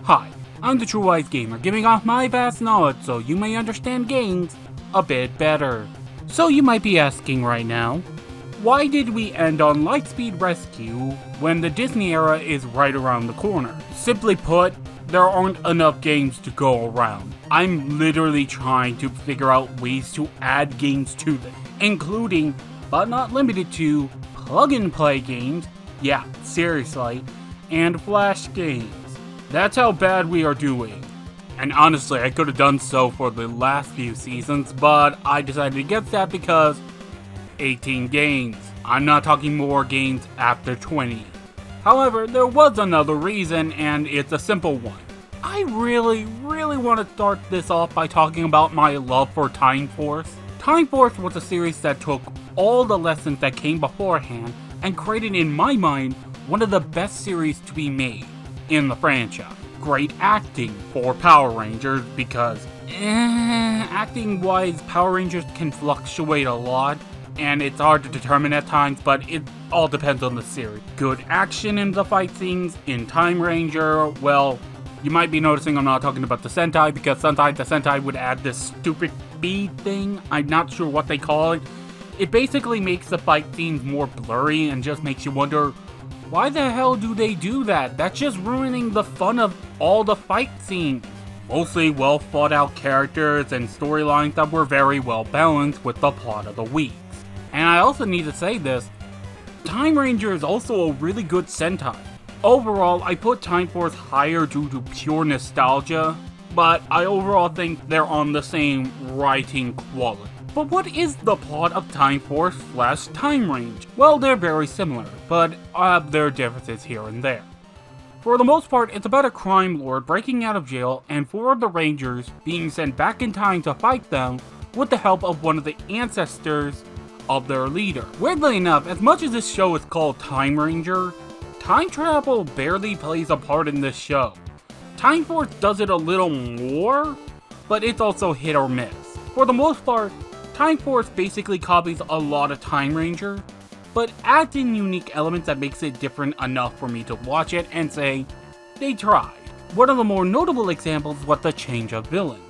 Hi, I'm the True Wise Gamer, giving off my vast knowledge so you may understand games a bit better. So you might be asking right now, why did we end on Lightspeed Rescue when the Disney era is right around the corner? Simply put, there aren't enough games to go around. I'm literally trying to figure out ways to add games to them, including, but not limited to, plug-and-play games, yeah, seriously, and Flash games. That's how bad we are doing. And honestly, I could have done so for the last few seasons, but I decided against that because 18 games. I'm not talking more games after 20. However, there was another reason, and it's a simple one. I really want to start this off by talking about my love for Time Force. Time Force was a series that took all the lessons that came beforehand and created, in my mind, one of the best series to be made in the franchise. Great acting for Power Rangers because, acting wise, Power Rangers can fluctuate a lot and it's hard to determine at times, but it all depends on the series. Good action in the fight scenes. In Time Ranger, well, you might be noticing I'm not talking about the Sentai because sometimes the Sentai would add this stupid bead thing. I'm not sure what they call it. It basically makes the fight scenes more blurry and just makes you wonder, why the hell do they do that? That's just ruining the fun of all the fight scenes. Mostly well thought out characters and storylines that were very well balanced with the plot of the weeks. And I also need to say this, Time Ranger is also a really good Sentai. Overall, I put Time Force higher due to pure nostalgia, but I overall think they're on the same writing quality. But what is the plot of Time Force / Time Range? Well, they're very similar, but there are differences here and there. For the most part, it's about a crime lord breaking out of jail and 4 of the Rangers being sent back in time to fight them with the help of one of the ancestors of their leader. Weirdly enough, as much as this show is called Time Ranger, time travel barely plays a part in this show. Time Force does it a little more, but it's also hit or miss. For the most part, Time Force basically copies a lot of Time Ranger, but adds in unique elements that makes it different enough for me to watch it and say, they tried. One of the more notable examples was the change of villain.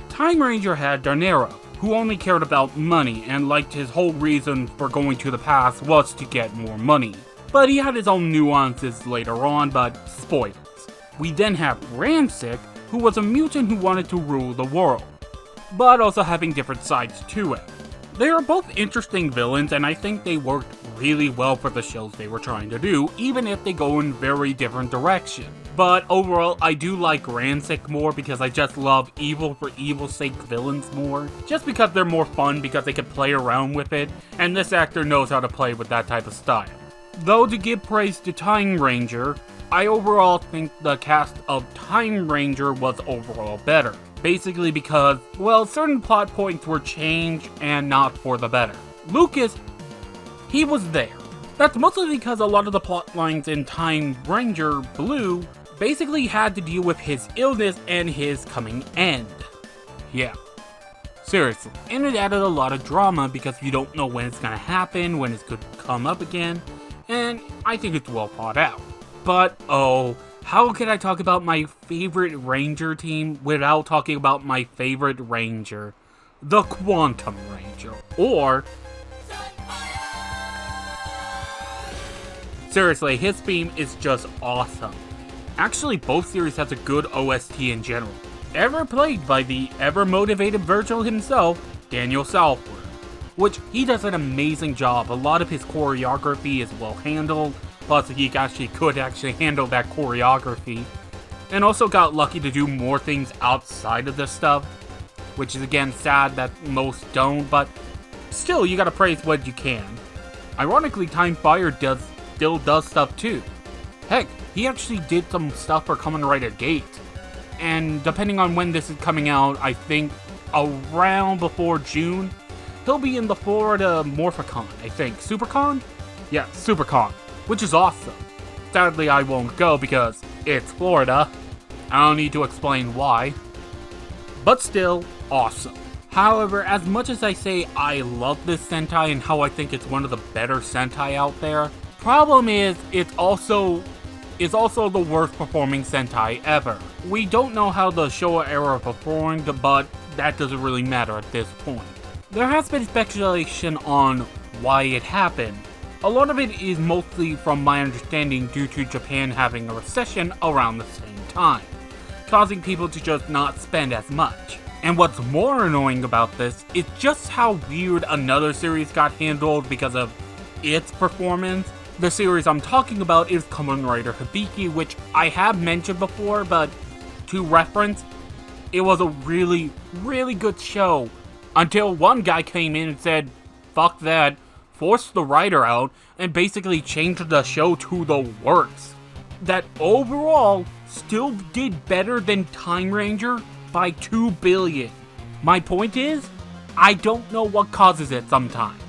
Time Ranger had Darnero, who only cared about money and liked his whole reason for going to the past was to get more money. But he had his own nuances later on, but spoilers. We then have Rancic, who was a mutant who wanted to rule the world, but also having different sides to it. They are both interesting villains, and I think they worked really well for the shows they were trying to do, even if they go in very different directions. But overall, I do like Rancic more because I just love evil for evil's sake villains more. Just because they're more fun because they can play around with it, and this actor knows how to play with that type of style. Though to give praise to Time Ranger, I overall think the cast of Time Ranger was overall better. Basically because, well, certain plot points were changed and not for the better. Lucas, he was there. That's mostly because a lot of the plot lines in Time Ranger Blue basically had to deal with his illness and his coming end. Yeah. Seriously. And it added a lot of drama because you don't know when it's gonna happen, when it's gonna come up again, and I think it's well thought out. But, oh, how can I talk about my favorite Ranger team without talking about my favorite Ranger, the Quantum Ranger, or... Seriously, his theme is just awesome. Actually, both series has a good OST in general, ever played by the ever-motivated Virgil himself, Daniel Salford, which he does an amazing job. A lot of his choreography is well handled, plus he could actually handle that choreography, and also got lucky to do more things outside of this stuff, which is again sad that most don't, but still, you gotta praise what you can. Ironically, Time Fire still does stuff too. Heck, he actually did some stuff for Kamen Rider Gate, and depending on when this is coming out, I think around before June, he'll be in the Florida Morphicon, I think. Supercon? Yeah, Supercon, which is awesome. Sadly, I won't go because it's Florida. I don't need to explain why. But still, awesome. However, as much as I say I love this Sentai and how I think it's one of the better Sentai out there, problem is, it's also is also the worst performing Sentai ever. We don't know how the Showa era performed, but that doesn't really matter at this point. There has been speculation on why it happened. A lot of it is mostly, from my understanding, due to Japan having a recession around the same time, causing people to just not spend as much. And what's more annoying about this is just how weird another series got handled because of its performance. The series I'm talking about is Kamen Rider Hibiki, which I have mentioned before, but to reference, it was a really, really good show. Until one guy came in and said, fuck that, forced the writer out, and basically changed the show to the worst. That overall still did better than Time Ranger by 2 billion. My point is, I don't know what causes it sometimes.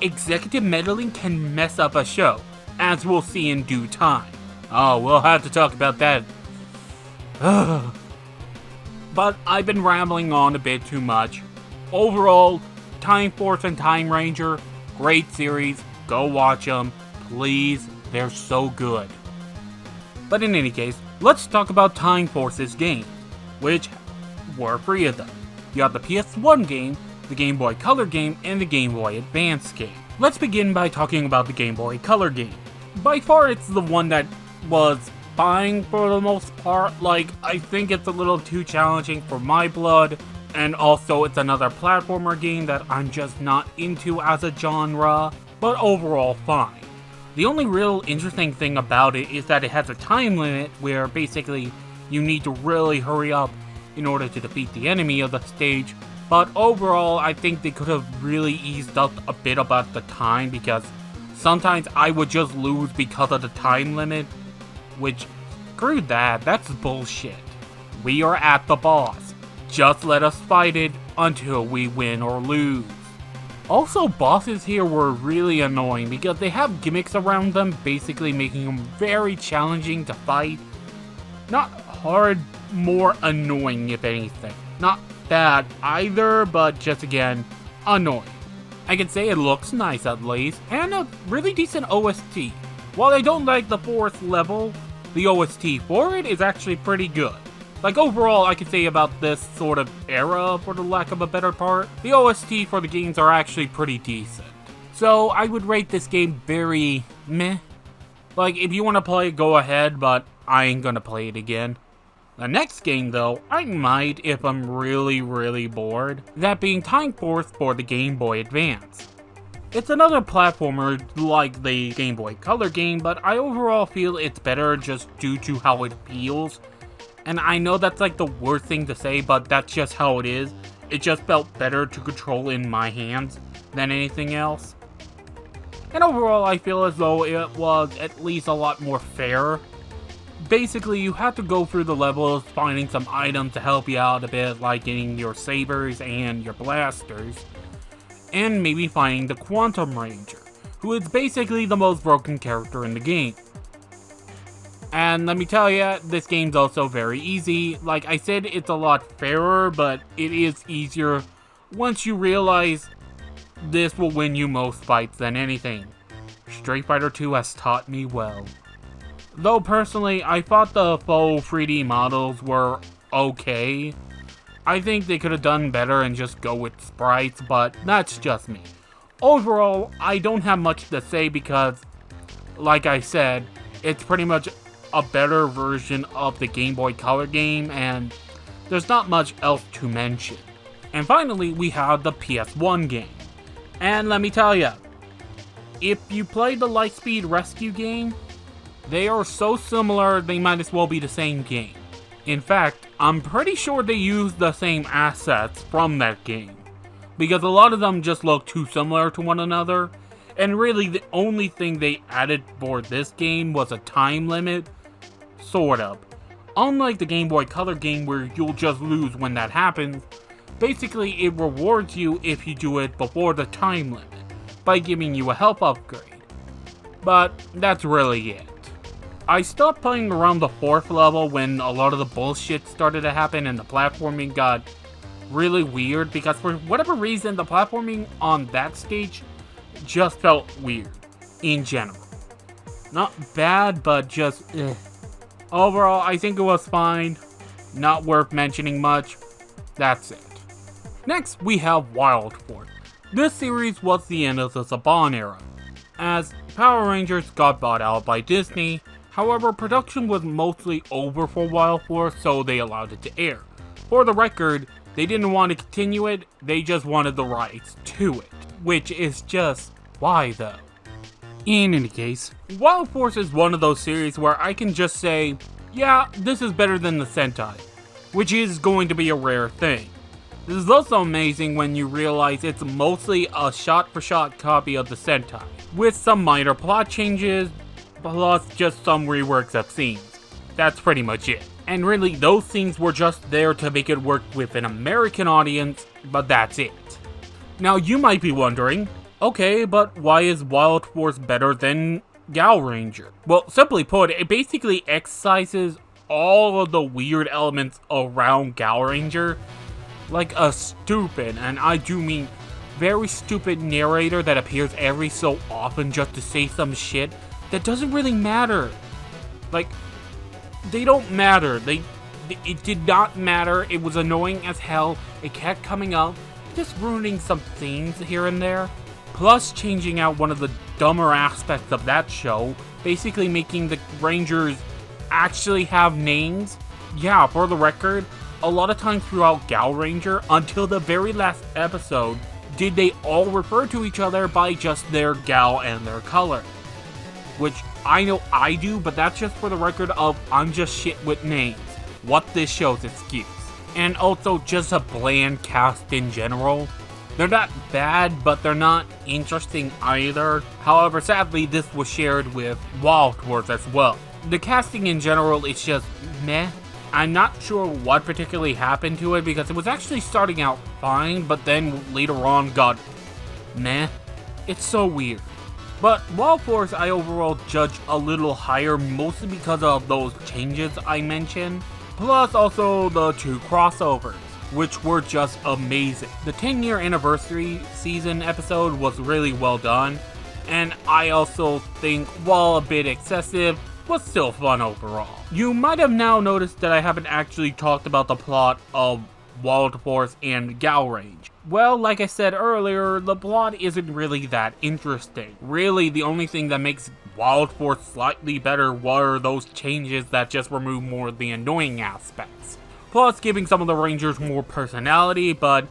Executive meddling can mess up a show, as we'll see in due time. Oh, we'll have to talk about that. But I've been rambling on a bit too much. Overall, Time Force and Time Ranger, great series. Go watch them. Please, they're so good. But in any case, let's talk about Time Force's games, which were 3 of them. You got the PS1 game, the Game Boy Color game, and the Game Boy Advance game. Let's begin by talking about the Game Boy Color game. By far, it's the one that was fine for the most part. Like, I think it's a little too challenging for my blood, and also it's another platformer game that I'm just not into as a genre, but overall fine. The only real interesting thing about it is that it has a time limit where basically you need to really hurry up in order to defeat the enemy of the stage. But overall, I think they could have really eased up a bit about the time, because sometimes I would just lose because of the time limit, which, screw that, that's bullshit. We are at the boss. Just let us fight it until we win or lose. Also, bosses here were really annoying because they have gimmicks around them, basically making them very challenging to fight. Not hard, more annoying if anything. Not bad either, but just again, annoying. I can say it looks nice at least, and a really decent OST. While I don't like the 4th level, the OST for it is actually pretty good. Like overall, I could say about this sort of era, for the lack of a better part, the OST for the games are actually pretty decent. So I would rate this game very meh. Like, if you want to play it, go ahead, but I ain't gonna play it again. The next game though, I might if I'm really, really bored. That being Time Force for the Game Boy Advance. It's another platformer like the Game Boy Color game, but I overall feel it's better just due to how it feels. And I know that's like the worst thing to say, but that's just how it is. It just felt better to control in my hands than anything else. And overall, I feel as though it was at least a lot more fair. Basically, you have to go through the levels, finding some items to help you out a bit, like getting your sabers and your blasters, and maybe finding the Quantum Ranger, who is basically the most broken character in the game. And let me tell you, this game's also very easy. Like I said, it's a lot fairer, but it is easier once you realize this will win you most fights than anything. Street Fighter 2 has taught me well. Though personally, I thought the faux 3D models were okay. I think they could have done better and just go with sprites, but that's just me. Overall, I don't have much to say because, like I said, it's pretty much a better version of the Game Boy Color game, and there's not much else to mention. And finally, we have the PS1 game. And let me tell ya, if you play the Lightspeed Rescue game, they are so similar they might as well be the same game. In fact, I'm pretty sure they use the same assets from that game, because a lot of them just look too similar to one another, and really the only thing they added for this game was a time limit, sort of. Unlike the Game Boy Color game where you'll just lose when that happens, basically it rewards you if you do it before the time limit, by giving you a health upgrade. But that's really it. I stopped playing around the 4th level when a lot of the bullshit started to happen and the platforming got really weird, because for whatever reason the platforming on that stage just felt weird in general. Not bad, but just overall, I think it was fine. Not worth mentioning much. That's it. Next, we have Wild Force. This series was the end of the Saban era, as Power Rangers got bought out by Disney. However, production was mostly over for Wild Force, so they allowed it to air. For the record, they didn't want to continue it, they just wanted the rights to it. Which is just, why though? In any case, Wild Force is one of those series where I can just say, yeah, this is better than the Sentai, which is going to be a rare thing. This is also amazing when you realize it's mostly a shot-for-shot copy of the Sentai, with some minor plot changes, plus just some reworks of scenes. That's pretty much it. And really, those scenes were just there to make it work with an American audience, but that's it. Now you might be wondering, okay, but why is Wild Force better than Gal Ranger? Well, simply put, it basically excises all of the weird elements around Gal Ranger, like a stupid, and I do mean very stupid narrator that appears every so often just to say some shit that doesn't really matter. Like, they don't matter. It did not matter. It was annoying as hell. It kept coming up, just ruining some scenes here and there. Plus changing out one of the dumber aspects of that show, basically making the Rangers actually have names. Yeah, for the record, a lot of times throughout Gal Ranger, until the very last episode, did they all refer to each other by just their gal and their color. Which, I know I do, but that's just for the record of I'm just shit with names. What this show's excuse. And also just a bland cast in general. They're not bad, but they're not interesting either. However, sadly, this was shared with Wild Force as well. The casting in general is just meh. I'm not sure what particularly happened to it because it was actually starting out fine, but then later on got meh. It's so weird. But Wild Force I overall judge a little higher, mostly because of those changes I mentioned. Plus also the 2 crossovers, which were just amazing. The 10-year anniversary season episode was really well done, and I also think, while a bit excessive, was still fun overall. You might have now noticed that I haven't actually talked about the plot of Wild Force and Gal Range. Well, like I said earlier, the plot isn't really that interesting. Really, the only thing that makes Wild Force slightly better were those changes that just remove more of the annoying aspects. Plus giving some of the Rangers more personality, but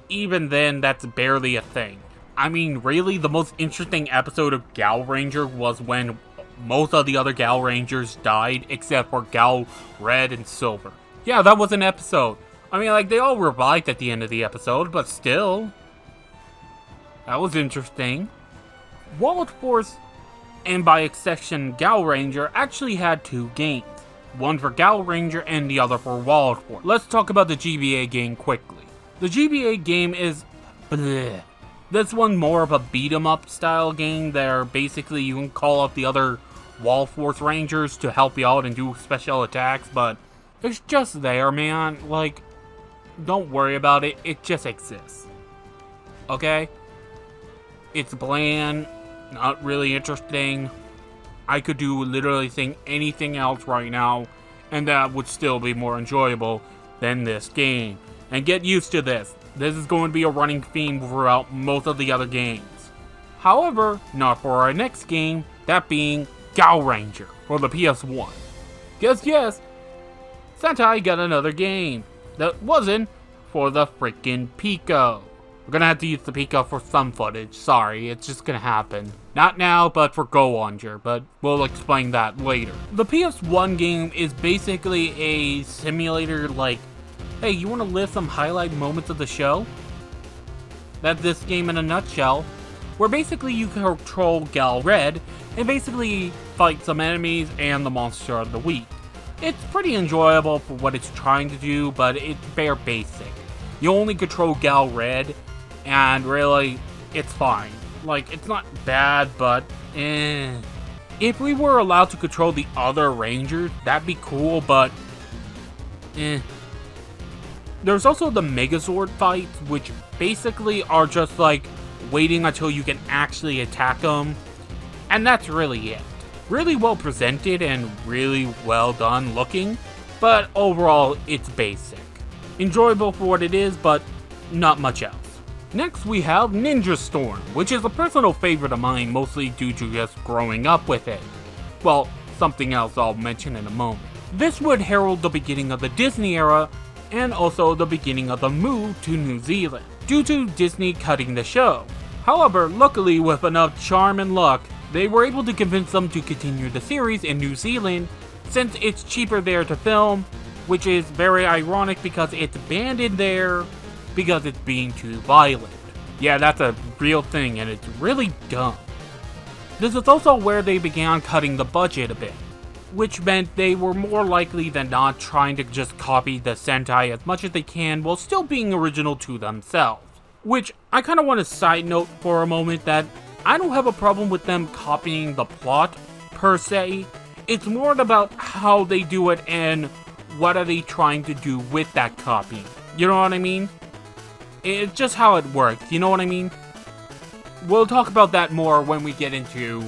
even then, that's barely a thing. I mean, really, the most interesting episode of Gal Ranger was when most of the other Gal Rangers died, except for Gal Red and Silver. Yeah, that was an episode. I mean, like, they all revived at the end of the episode, but still. That was interesting. Wild Force, and by exception Gal Ranger, actually had 2 games. One for Gal Ranger and the other for Wild Force. Let's talk about the GBA game quickly. The GBA game is bleh. This one more of a beat-em-up style game there basically you can call up the other Wild Force Rangers to help you out and do special attacks, but it's just there, man. Like, don't worry about it, it just exists. Okay? It's bland, not really interesting. I could do literally anything else right now, and that would still be more enjoyable than this game. And get used to this. This is going to be a running theme throughout most of the other games. However, not for our next game, that being Gal Ranger for the PS1. Yes, Sentai got another game that wasn't for the freaking Pico. We're gonna have to use the Pico for some footage, sorry, it's just gonna happen. Not now, but for Go Ranger, but we'll explain that later. The PS1 game is basically a simulator like, hey, you wanna live some highlight moments of the show? That's this game in a nutshell, where basically you control Gal Red and basically fight some enemies and the monster of the week. It's pretty enjoyable for what it's trying to do, but it's bare basic. You only control Gal Red, and really, it's fine. Like, it's not bad, but If we were allowed to control the other Rangers, that'd be cool, but There's also the Megazord fights, which basically are just like waiting until you can actually attack them, and that's really it. really well presented and really well done looking, but overall it's basic. Enjoyable for what it is, but not much else. Next we have Ninja Storm, which is a personal favorite of mine, mostly due to just growing up with it. Well, something else I'll mention in a moment. This would herald the beginning of the Disney era, and also the beginning of the move to New Zealand, due to Disney cutting the show. However, luckily with enough charm and luck, they were able to convince them to continue the series in New Zealand, since it's cheaper there to film, which is very ironic because it's banned in there because it's being too violent. Yeah, that's a real thing and it's really dumb. This is also where they began cutting the budget a bit, which meant they were more likely than not trying to just copy the Sentai as much as they can while still being original to themselves. Which, I kinda want to side note for a moment that I don't have a problem with them copying the plot, per se. It's more about how they do it and what are they trying to do with that copying. You know what I mean? It's just how it works, you know what I mean? We'll talk about that more when we get into,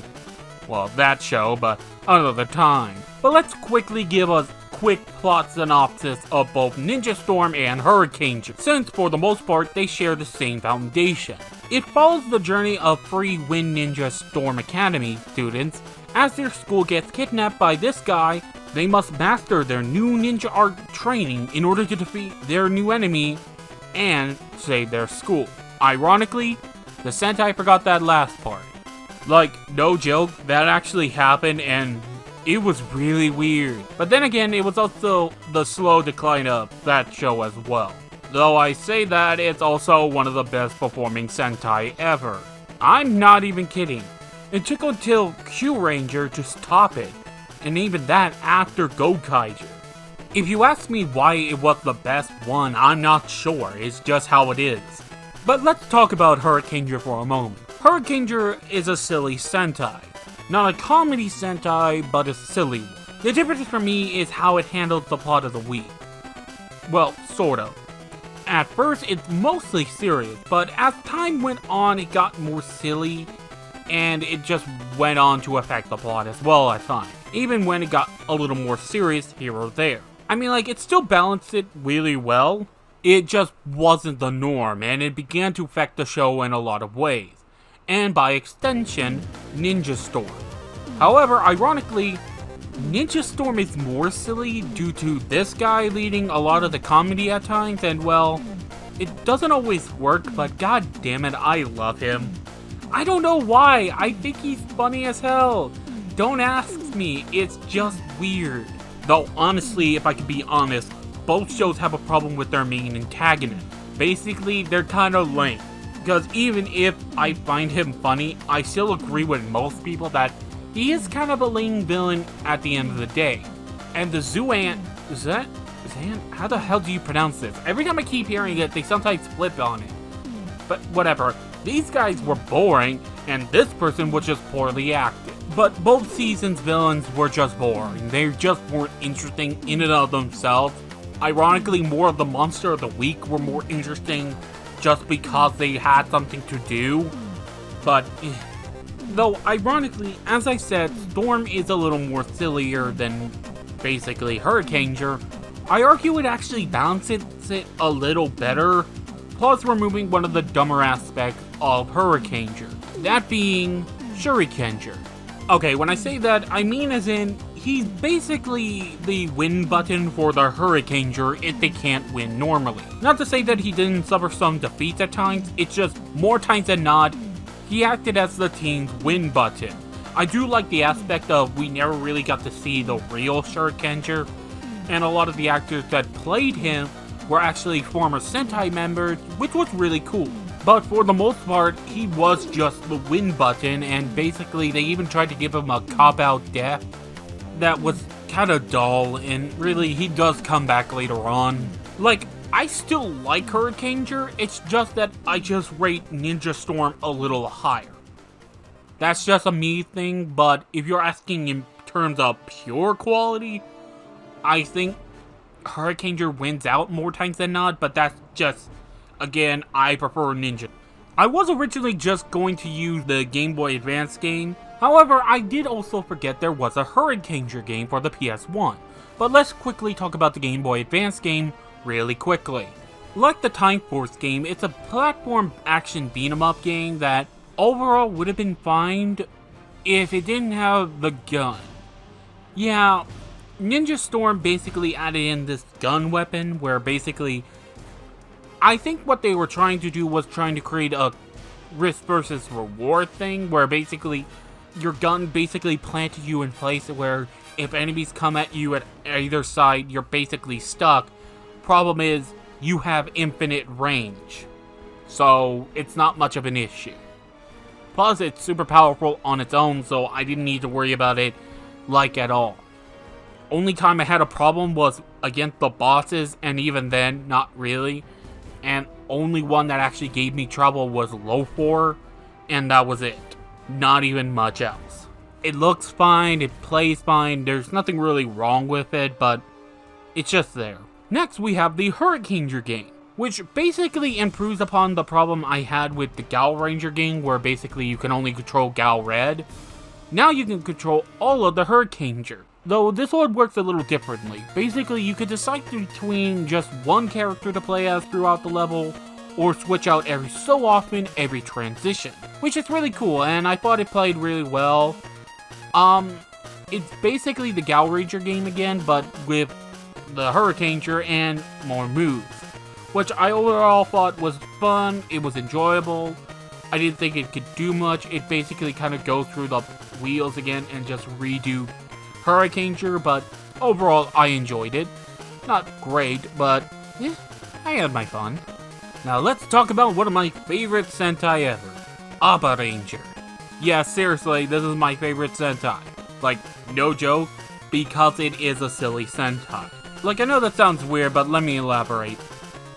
well, that show, but another time. But let's quickly give a quick plot synopsis of both Ninja Storm and Hurricane, since for the most part they share the same foundation. It follows the journey of three Wind Ninja Storm Academy students. As their school gets kidnapped by this guy, they must master their new ninja art training in order to defeat their new enemy and save their school. Ironically, the Sentai forgot that last part. Like, no joke, that actually happened and it was really weird. But then again, it was also the slow decline of that show as well. Though I say that, it's also one of the best performing Sentai ever. I'm not even kidding. It took until Q Ranger to stop it, and even that after Gokaiger. If you ask me why it was the best one, I'm not sure, it's just how it is. But let's talk about Hurricaneger for a moment. Hurricaneger is a silly Sentai. Not a comedy Sentai, but a silly one. The difference for me is how it handles the plot of the week. Well, sort of. At first, it's mostly serious, but as time went on, it got more silly, and it just went on to affect the plot as well at times, even when it got a little more serious here or there. I mean, like, it still balanced it really well, it just wasn't the norm, and it began to affect the show in a lot of ways, and by extension, Ninja Storm. However, ironically, Ninja Storm is more silly due to this guy leading a lot of the comedy at times, and well, it doesn't always work, but god damn it, I love him. I don't know why, I think he's funny as hell. Don't ask me, it's just weird. Though honestly, if I could be honest, both shows have a problem with their main antagonist. Basically, they're kinda lame. Because even if I find him funny, I still agree with most people that he is kind of a lame villain at the end of the day. And the Zan? How the hell do you pronounce this? Every time I keep hearing it, they sometimes flip on it. But whatever. These guys were boring, and this person was just poorly acted. But both seasons' villains were just boring. They just weren't interesting in and of themselves. Ironically, more of the Monster of the Week were more interesting just because they had something to do. But though, ironically, as I said, Storm is a little more sillier than basically Hurricaneger. I argue it actually balances it a little better, plus removing one of the dumber aspects of Hurricaneger, that being Shurikenger. Okay, when I say that, I mean as in, he's basically the win button for the Hurricaneger if they can't win normally. Not to say that he didn't suffer some defeats at times, it's just more times than not, he acted as the team's win button. I do like the aspect of we never really got to see the real Shurikenger, and a lot of the actors that played him were actually former Sentai members, which was really cool. But for the most part, he was just the win button, and basically they even tried to give him a cop-out death that was kinda dull, and really he does come back later on. Like, I still like Hurricaneger, it's just that I just rate Ninja Storm a little higher. That's just a me thing, but if you're asking in terms of pure quality, I think Hurricaneger wins out more times than not, but that's just, again, I prefer Ninja. I was originally just going to use the Game Boy Advance game However, I did also forget there was a Hurricaneer game for the PS1, but let's quickly talk about the Game Boy Advance game really quickly. Like the Time Force game, it's a platform action beat-em-up game that overall would have been fine if it didn't have the gun. Yeah, Ninja Storm basically added in this gun weapon where basically, I think what they were trying to do was trying to create a risk versus reward thing where basically your gun basically planted you in place where if enemies come at you at either side, you're basically stuck. Problem is, you have infinite range, so it's not much of an issue. Plus, it's super powerful on its own, so I didn't need to worry about it like at all. Only time I had a problem was against the bosses, and even then, not really. And only one that actually gave me trouble was Lofor, and that was it. Not even much else. It looks fine, it plays fine, there's nothing really wrong with it, but it's just there. Next, we have the Hurricaneer game, which basically improves upon the problem I had with the Gal Ranger game, where basically you can only control Gal Red. Now you can control all of the Hurricaneer, though this one works a little differently. Basically, you can decide between just one character to play as throughout the level, or switch out every so often every transition, which is really cool, and I thought it played really well. It's basically the Gal Ranger game again, but with the Hurricaneer and more moves, which I overall thought was fun. It was enjoyable. I didn't think it could do much. It basically kind of goes through the wheels again and just redo Hurricaneer, but overall I enjoyed it. Not great, but I had my fun. Now let's talk about one of my favorite Sentai ever, Apperanger. Yeah, seriously, this is my favorite Sentai. Like, no joke, because it is a silly Sentai. Like, I know that sounds weird, but let me elaborate.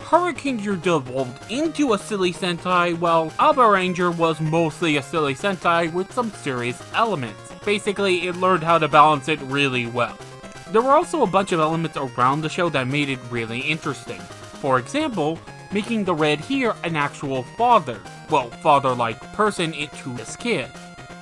Hurricaneer devolved into a silly Sentai, while Apperanger was mostly a silly Sentai with some serious elements. Basically, it learned how to balance it really well. There were also a bunch of elements around the show that made it really interesting. For example, making the Red here an actual father. Well, father-like person to this kid.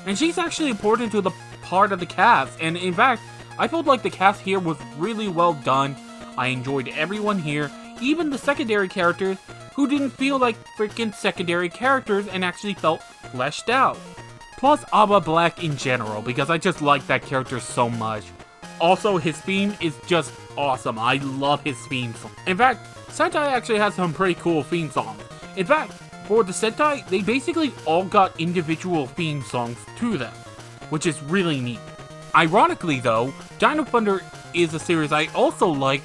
And she's actually important to the part of the cast, and in fact, I felt like the cast here was really well done. I enjoyed everyone here, even the secondary characters who didn't feel like freaking secondary characters and actually felt fleshed out. Plus Abba Black in general, because I just like that character so much. Also, his theme is just awesome. I love his theme song. In fact, Sentai actually has some pretty cool theme songs. In fact, for the Sentai, they basically all got individual theme songs to them, which is really neat. Ironically though, Dino Thunder is a series I also like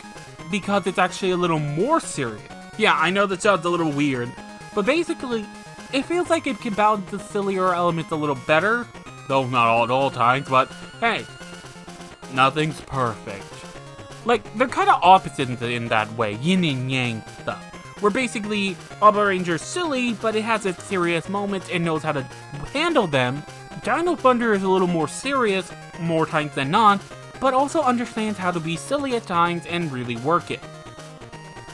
because it's actually a little more serious. Yeah, I know that sounds a little weird, but basically, it feels like it can balance the sillier elements a little better, though not all at all times, but hey, nothing's perfect. Like, they're kind of opposite in that way, yin and yang stuff, where basically, Apperanger's silly, but it has its serious moments and knows how to handle them. Dino Thunder is a little more serious, more times than not, but also understands how to be silly at times and really work it.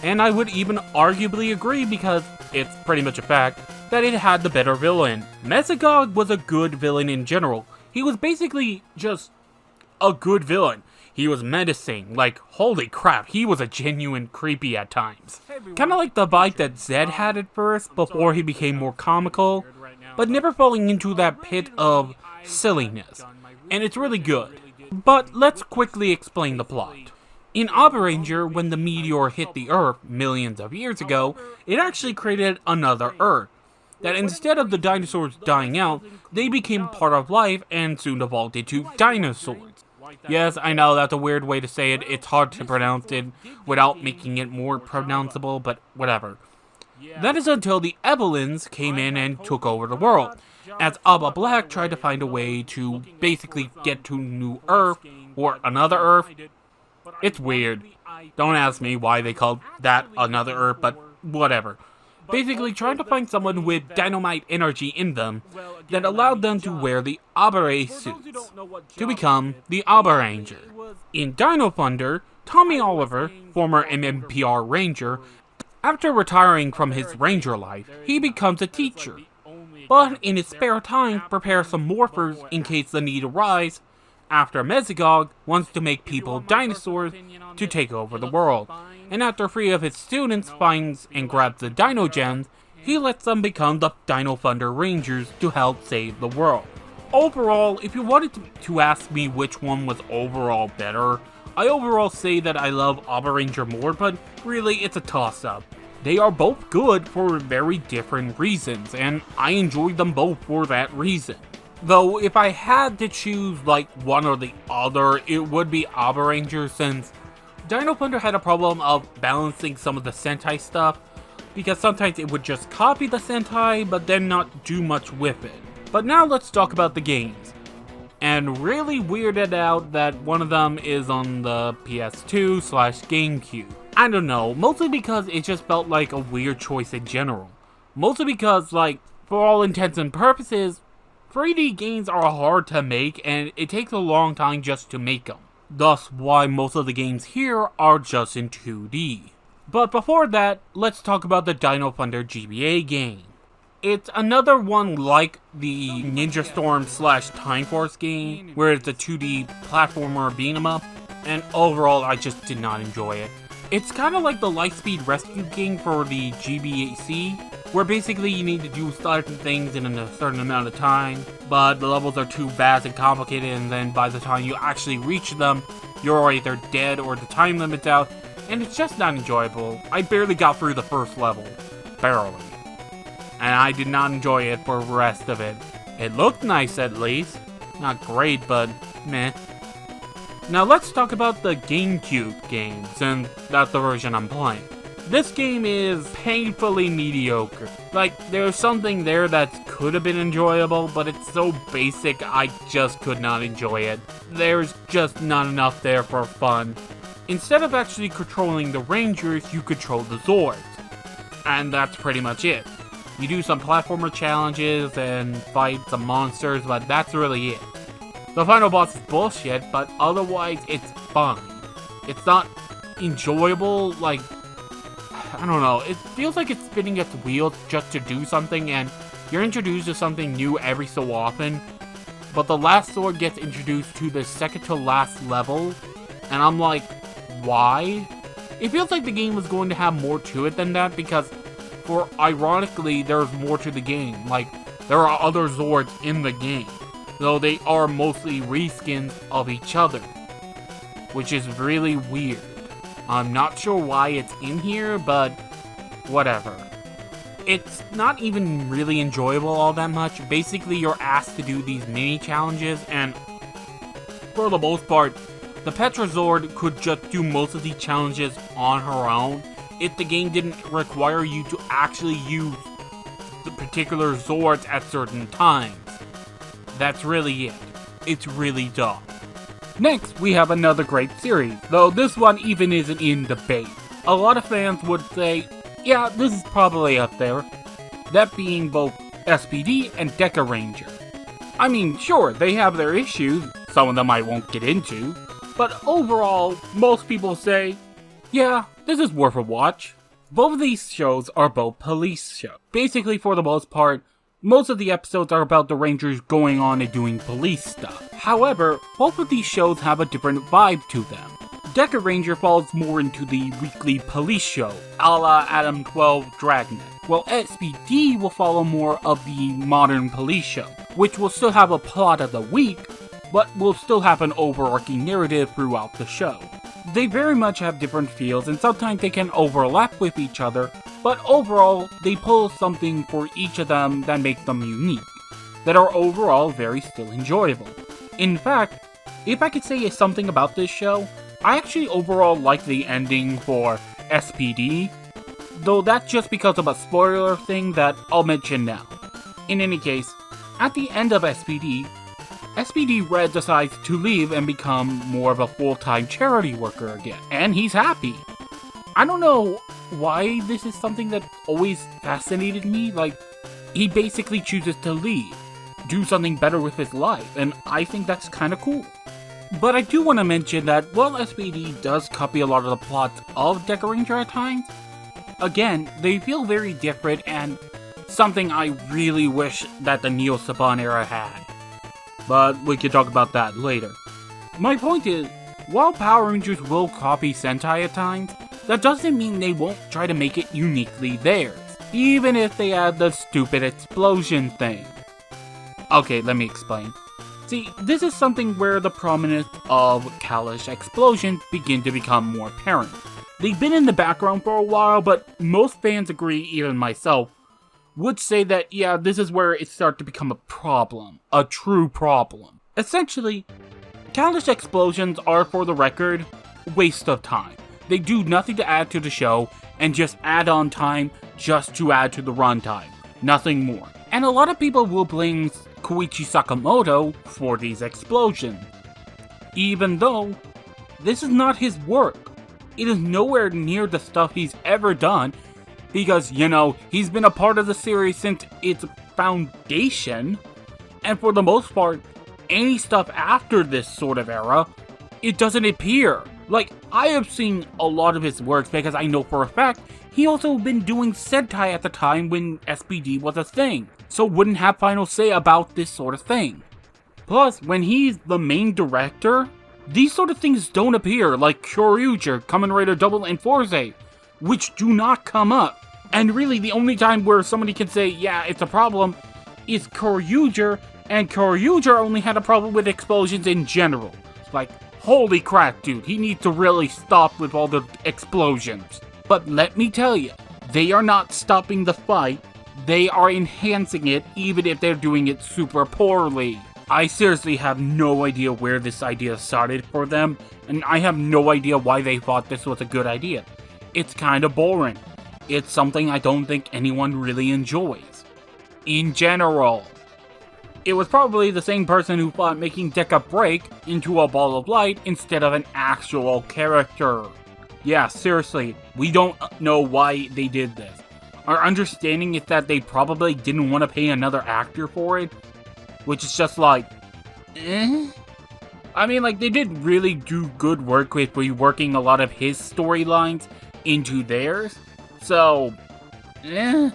And I would even arguably agree, because it's pretty much a fact, that it had the better villain. Mesogog was a good villain in general. He was basically just a good villain. He was menacing, like, holy crap, he was a genuine creepy at times. Kinda like the vibe that Zed had at first, before he became more comical, but never falling into that pit of silliness. And it's really good. But let's quickly explain the plot. In Apperanger, when the meteor hit the Earth millions of years ago, it actually created another Earth. That instead of the dinosaurs dying out, they became part of life and soon evolved into dinosaurs. Yes, I know that's a weird way to say it. It's hard to pronounce it without making it more pronounceable, but whatever. That is until the Evelyns came in and took over the world, as Abba Black tried to find a way to basically get to New Earth, or another Earth. It's weird. Don't ask me why they called that another Earth, but whatever. Basically trying to find someone with dynamite energy in them that allowed them to wear the Abere suits to become the Apperanger. In Dino Thunder, Tommy Oliver, former MMPR Ranger, after retiring from his ranger life, he becomes a teacher. but in his spare time prepares some morphers in case the need arise after Mesogog wants to make people dinosaurs to take over the world. And after 3 of his students finds and grabs the Dino Gems, he lets them become the Dino Thunder Rangers to help save the world. Overall, if you wanted to ask me which one was overall better, I overall say that I love Abba Ranger more, but really it's a toss-up. They are both good for very different reasons, and I enjoyed them both for that reason. Though, if I had to choose like one or the other, it would be Abba Ranger, since Dino Thunder had a problem of balancing some of the Sentai stuff, because sometimes it would just copy the Sentai, but then not do much with it. But now let's talk about the games. And really weirded out that one of them is on the PS2/GameCube. I don't know, mostly because it just felt like a weird choice in general. Mostly because, like, for all intents and purposes, 3D games are hard to make and it takes a long time just to make them. Thus why most of the games here are just in 2D. But before that, let's talk about the Dino Thunder GBA game. It's another one like the Ninja Storm/Time Force game, where it's a 2D platformer beat 'em up, and overall I just did not enjoy it. It's kind of like the Lightspeed Rescue game for the GBAC, where basically you need to do certain things in a certain amount of time, but the levels are too vast and complicated, and then by the time you actually reach them, you're either dead or the time limit's out, and it's just not enjoyable. I barely got through the first level. Barely. And I did not enjoy it for the rest of it. It looked nice at least. Not great, but meh. Now let's talk about the GameCube game, since that's the version I'm playing. This game is painfully mediocre. Like, there's something there that could have been enjoyable, but it's so basic I just could not enjoy it. There's just not enough there for fun. Instead of actually controlling the Rangers, you control the Zords. And that's pretty much it. You do some platformer challenges and fight some monsters, but that's really it. The final boss is bullshit, but otherwise it's fun. It's not enjoyable, like, I don't know, it feels like it's spinning its wheels just to do something, and you're introduced to something new every so often, but the last sword gets introduced to the second to last level, and I'm like, why? It feels like the game was going to have more to it than that, because ironically, there's more to the game. Like, there are other Zords in the game, though they are mostly reskins of each other, which is really weird. I'm not sure why it's in here, but whatever. It's not even really enjoyable all that much. Basically, you're asked to do these mini challenges, and for the most part, the Petra Zord could just do most of these challenges on her own if the game didn't require you to actually use the particular Zords at certain times. That's really it. It's really dumb. Next, we have another great series, though this one even isn't in debate. A lot of fans would say, yeah, this is probably up there. That being both SPD and Deca Ranger. I mean, sure, they have their issues, some of them I won't get into, but overall, most people say, yeah, this is worth a watch. Both of these shows are both police shows. Basically, for the most part, most of the episodes are about the Rangers going on and doing police stuff. However, both of these shows have a different vibe to them. Deca Ranger falls more into the weekly police show, a la Adam 12 Dragnet, while SPD will follow more of the modern police show, which will still have a plot of the week, but will still have an overarching narrative throughout the show. They very much have different feels, and sometimes they can overlap with each other, but overall, they pull something for each of them that makes them unique, that are overall very still enjoyable. In fact, if I could say something about this show, I actually overall like the ending for SPD, though that's just because of a spoiler thing that I'll mention now. In any case, at the end of SPD Red decides to leave and become more of a full-time charity worker again, and he's happy. I don't know why this is something that always fascinated me, like, he basically chooses to leave, do something better with his life, and I think that's kinda cool. But I do want to mention that while SPD does copy a lot of the plots of Deca Ranger at times, again, they feel very different, and Something I really wish that the Neo Saban era had. But we can talk about that later. My point is, while Power Rangers will copy Sentai at times, that doesn't mean they won't try to make it uniquely theirs, even if they add the stupid explosion thing. Okay, let me explain. See, this is something where the prominence of Kalish explosions begin to become more apparent. They've been in the background for a while, but most fans agree, even myself, would say that, yeah, this is where it starts to become a problem. A true problem. Essentially, Kalish explosions are, for the record, waste of time. They do nothing to add to the show, and just add on time just to add to the runtime. Nothing more. And a lot of people will blame Koichi Sakamoto for these explosions. Even though, this is not his work. It is nowhere near the stuff he's ever done, because, you know, he's been a part of the series since its foundation, and for the most part, any stuff after this sort of era, it doesn't appear. Like, I have seen a lot of his works because I know for a fact he also been doing Sentai at the time when SPD was a thing, so wouldn't have final say about this sort of thing. Plus, when he's the main director, these sort of things don't appear, like Kyoryuger, Kamen Rider Double, and Forze, which do not come up. And really, the only time where somebody can say, yeah, it's a problem, is Kyoryuger, and Kyoryuger only had a problem with explosions in general. Like, holy crap, dude, he needs to really stop with all the explosions. But let me tell you, they are not stopping the fight, they are enhancing it, even if they're doing it super poorly. I seriously have no idea where this idea started for them, and I have no idea why they thought this was a good idea. It's kinda boring. It's something I don't think anyone really enjoys. In general. It was probably the same person who thought making Deca break into a ball of light instead of an actual character. Yeah, seriously, we don't know why they did this. Our understanding is that they probably didn't want to pay another actor for it, which is just like, eh? I mean, like, they did really do good work with reworking a lot of his storylines into theirs, so, eh?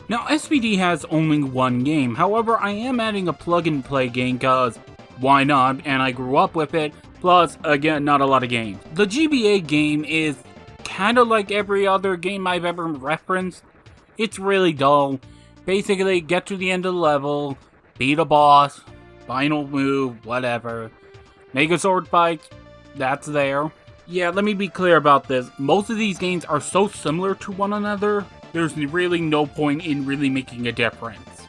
Now, SPD has only one game, however, I am adding a plug-and-play game cause why not, and I grew up with it, plus, again, not a lot of games. The GBA game is kinda like every other game I've ever referenced. It's really dull. Basically, get to the end of the level, beat a boss, final move, whatever. Mega sword fights, that's there. Yeah, let me be clear about this. Most of these games are so similar to one another, there's really no point in really making a difference.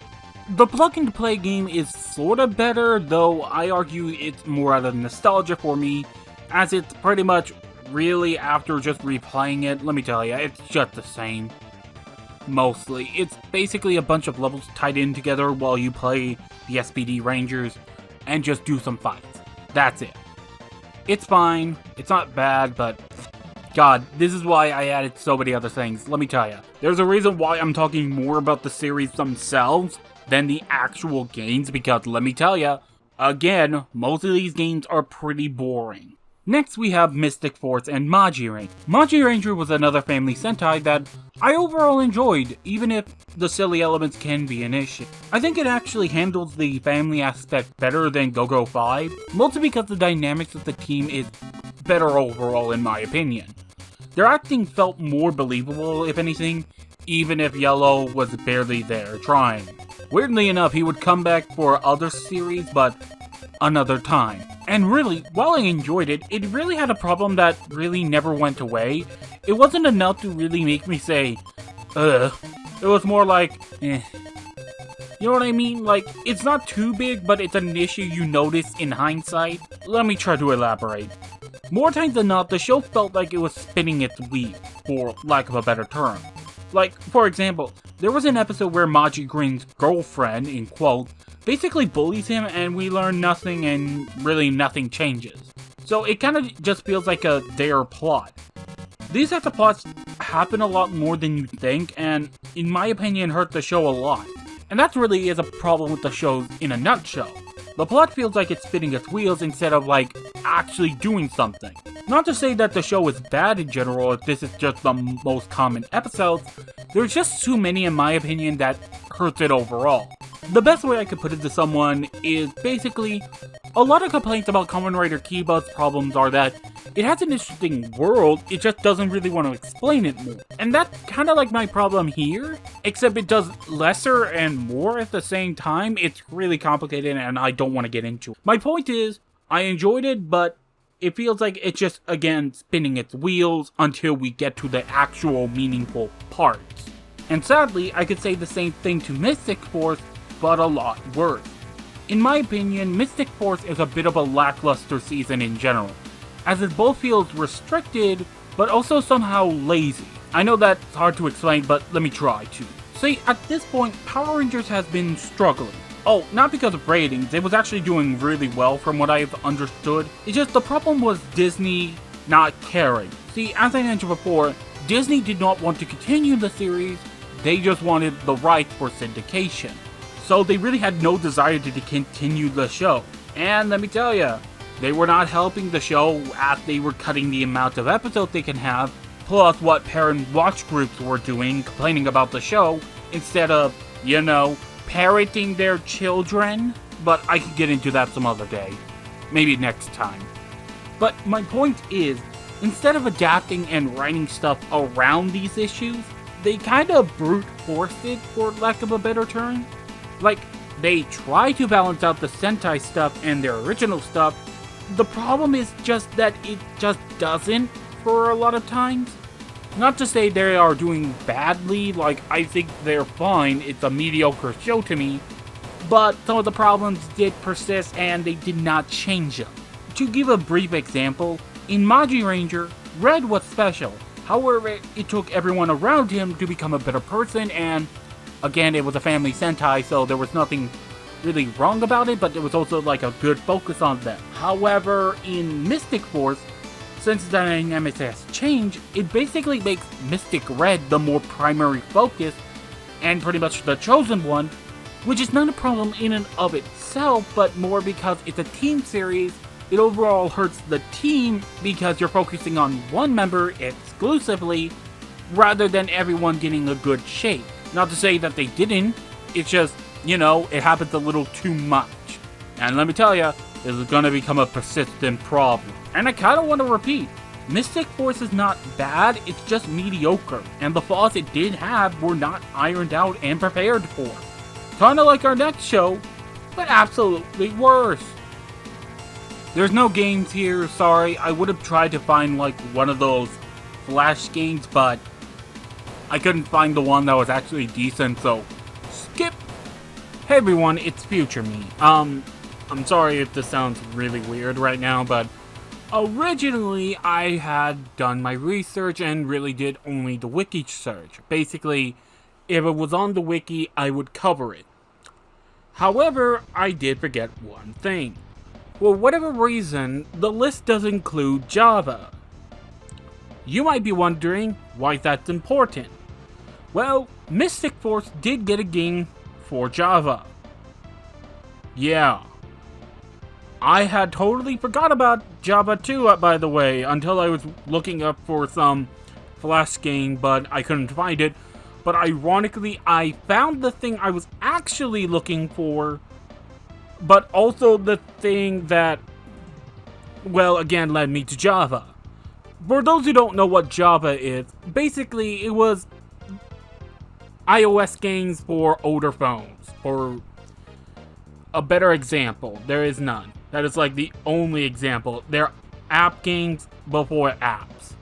The plug-and-play game is sorta better, though I argue it's more out of nostalgia for me, as it's pretty much really after just replaying it, let me tell you, it's just the same. Mostly. It's basically a bunch of levels tied in together while you play the SPD Rangers and just do some fights. That's it. It's fine, it's not bad, but God, this is why I added so many other things, let me tell you. There's a reason why I'm talking more about the series themselves than the actual games, because let me tell you, again, most of these games are pretty boring. Next we have Mystic Force and Magi Ranger. Magi Ranger was another family Sentai that I overall enjoyed, even if the silly elements can be an issue. I think it actually handles the family aspect better than Go-Go 5, mostly because the dynamics of the team is better overall in my opinion. Their acting felt more believable, if anything, even if Yellow was barely there trying. Weirdly enough, he would come back for other series, but another time. And really, while I enjoyed it, it really had a problem that really never went away. It wasn't enough to really make me say, ugh. It was more like, eh. You know what I mean? Like, it's not too big, but it's an issue you notice in hindsight. Let me try to elaborate. More times than not, the show felt like it was spinning its wheels, for lack of a better term. Like, for example, there was an episode where Magi Green's girlfriend, in quote, basically bullies him and we learn nothing and really nothing changes. So it kind of just feels like a dare plot. These types of plots happen a lot more than you think and, in my opinion, hurt the show a lot. And that really is a problem with the show in a nutshell. The plot feels like it's spinning its wheels instead of, like, actually doing something. Not to say that the show is bad in general, if this is just the most common episodes, there's just too many in my opinion that hurts it overall. The best way I could put it to someone is basically, a lot of complaints about Kamen Rider Kiba's problems are that it has an interesting world, it just doesn't really want to explain it more. And that's kind of like my problem here, except it does lesser and more at the same time. It's really complicated and I don't want to get into it. My point is, I enjoyed it, but it feels like it's just, again, spinning its wheels until we get to the actual meaningful parts. And sadly, I could say the same thing to Mystic Force, but a lot worse. In my opinion, Mystic Force is a bit of a lackluster season in general, as it both feels restricted, but also somehow lazy. I know that's hard to explain, but let me try to. See, at this point, Power Rangers has been struggling. Oh, not because of ratings, it was actually doing really well from what I've understood. It's just the problem was Disney not caring. See, as I mentioned before, Disney did not want to continue the series, they just wanted the rights for syndication. So they really had no desire to continue the show. And let me tell ya, they were not helping the show as they were cutting the amount of episodes they can have, plus what parent watch groups were doing, complaining about the show, instead of, you know, parenting their children. But I could get into that some other day. Maybe next time. But my point is, instead of adapting and writing stuff around these issues, they kind of brute forced it, for lack of a better term. Like, they try to balance out the Sentai stuff and their original stuff. The problem is just that it just doesn't for a lot of times. Not to say they are doing badly, like, I think they're fine, it's a mediocre show to me. But some of the problems did persist and they did not change them. To give a brief example, in Maji Ranger, Red was special. However, it took everyone around him to become a better person, and again, it was a family Sentai, so there was nothing really wrong about it, but there was also like a good focus on them. However, in Mystic Force, since the dynamics has changed, it basically makes Mystic Red the more primary focus, and pretty much the chosen one, which is not a problem in and of itself, but more because it's a team series. It overall hurts the team because you're focusing on one member exclusively, rather than everyone getting a good shape. Not to say that they didn't, it's just, you know, it happens a little too much. And let me tell ya, this is gonna become a persistent problem. And I kinda want to repeat, Mystic Force is not bad, it's just mediocre, and the flaws it did have were not ironed out and prepared for. Kinda like our next show, but absolutely worse. There's no games here, sorry, I would have tried to find like one of those Flash games, but I couldn't find the one that was actually decent, so skip. Hey everyone, it's Future Me. I'm sorry if this sounds really weird right now, but originally I had done my research and really did only the wiki search. Basically, if it was on the wiki, I would cover it. However, I did forget one thing. For whatever reason, the list does include Java. You might be wondering why that's important. Well, Mystic Force did get a game for Java. Yeah. I had totally forgot about Java 2, by the way, until I was looking up for some Flash game, but I couldn't find it. But ironically, I found the thing I was actually looking for, but also the thing that, well, again, led me to Java. For those who don't know what Java is, basically it was iOS games for older phones. For a better example, there is none. That is like the only example. They're app games before apps.